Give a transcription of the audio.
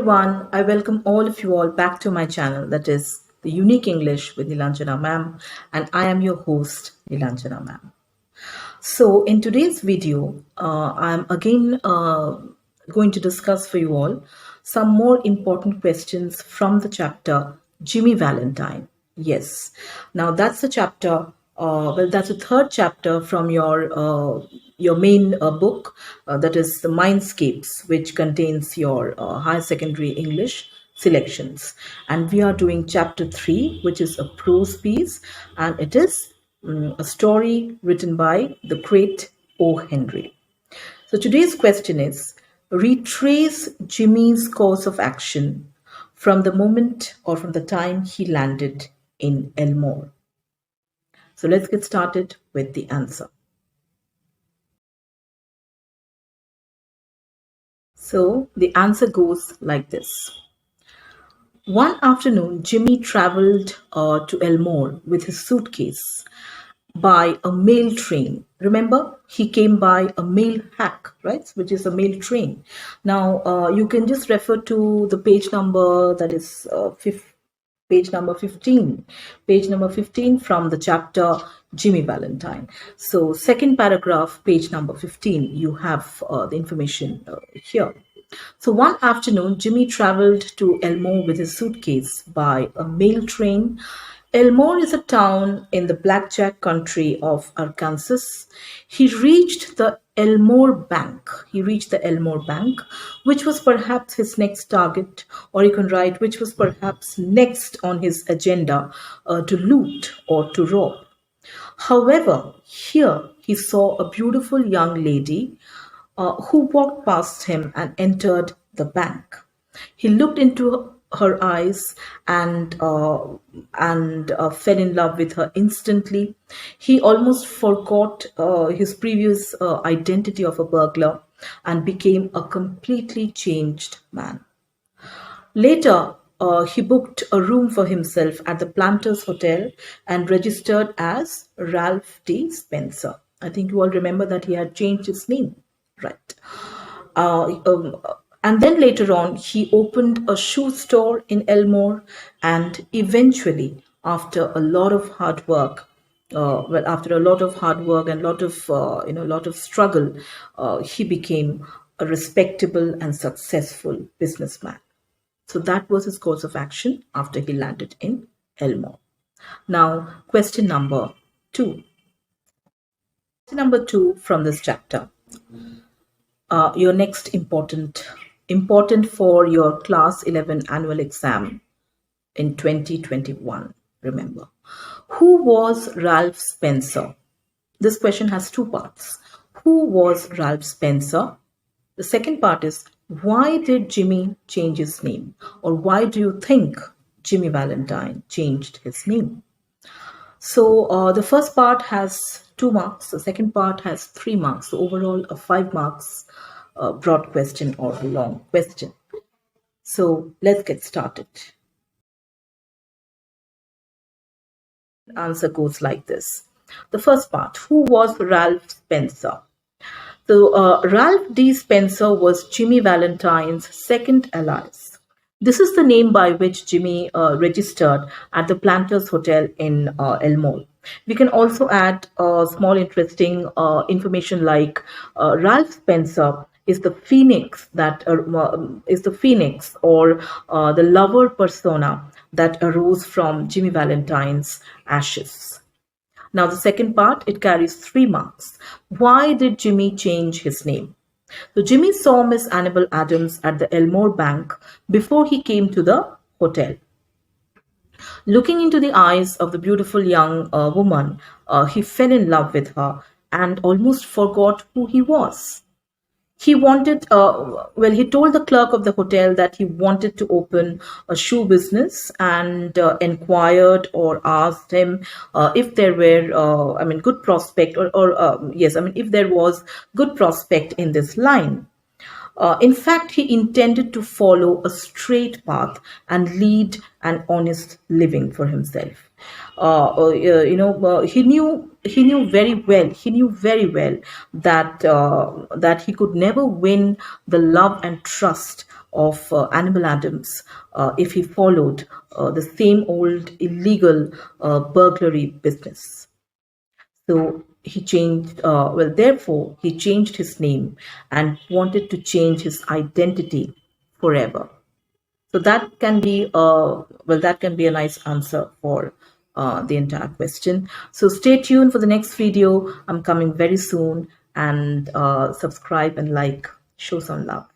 everyone. I welcome all of you all back to my channel, that is the Unique English with Nilanjana ma'am, and I am your host, Nilanjana ma'am. So in today's video, I'm again going to discuss for you all some more important questions from the chapter Jimmy Valentine. Yes, now that's the chapter. That's the third chapter from your main book, that is the Mindscapes, which contains your higher secondary English selections. And we are doing chapter 3, which is a prose piece, and it is a story written by the great O.Henry. So today's question is, retrace Jimmy's course of action from the moment or from the time he landed in Elmore. So let's get started with the answer. So the answer goes like this. One afternoon, Jimmy traveled to Elmore with his suitcase by a mail train. Remember, he came by a mail hack, right? Which is a mail train. Now, you can just refer to the page number, that is page number 15. Page number 15 from the chapter Jimmy Valentine. So second paragraph, page number 15, you have the information here. So one afternoon, Jimmy traveled to Elmore with his suitcase by a mail train. Elmore is a town in the blackjack country of Arkansas. He reached the Elmore Bank. Which was perhaps his next target, or you can write, which was perhaps next on his agenda to loot or to rob. However, here he saw a beautiful young lady who walked past him and entered the bank. He looked into her eyes and fell in love with her instantly. He almost forgot his previous identity of a burglar and became a completely changed man. Later, he booked a room for himself at the Planters Hotel and registered as Ralph D. Spencer. I think you all remember that he had changed his name, right? And then later on, he opened a shoe store in Elmore, and eventually, after a lot of hard work, and lot of struggle, he became a respectable and successful businessman. So that was his course of action after he landed in Elmore. Now, question number 2. Question number 2 from this chapter. Your next important for your Class 11 annual exam in 2021. Remember, who was Ralph Spencer? This question has 2 parts. Who was Ralph Spencer? The second part is, why did Jimmy change his name? Or why do you think Jimmy Valentine changed his name? So the first part has 2 marks. The second part has 3 marks. So overall, a 5 marks broad question or a long question. So let's get started. Answer goes like this. The first part, who was Ralph Spencer? So Ralph D. Spencer was Jimmy Valentine's second alias. This is the name by which Jimmy registered at the Planters Hotel in Elmore. We can also add small interesting information like Ralph Spencer is the phoenix or the lover persona that arose from Jimmy Valentine's ashes. Now the second part, it carries 3 marks. Why did Jimmy change his name? So Jimmy saw Miss Annabel Adams at the Elmore Bank before he came to the hotel. Looking into the eyes of the beautiful young woman, he fell in love with her and almost forgot who he was. He wanted, he told the clerk of the hotel that he wanted to open a shoe business and inquired or asked him if there were, good prospect if there was good prospect in this line. In fact, he intended to follow a straight path and lead an honest living for himself. He knew very well that he could never win the love and trust of Animal Adams if he followed the same old illegal burglary business. So he changed, therefore, he changed his name and wanted to change his identity forever. So that can be that can be a nice answer for the entire question. So stay tuned for the next video. I'm coming very soon, and subscribe and like, show some love.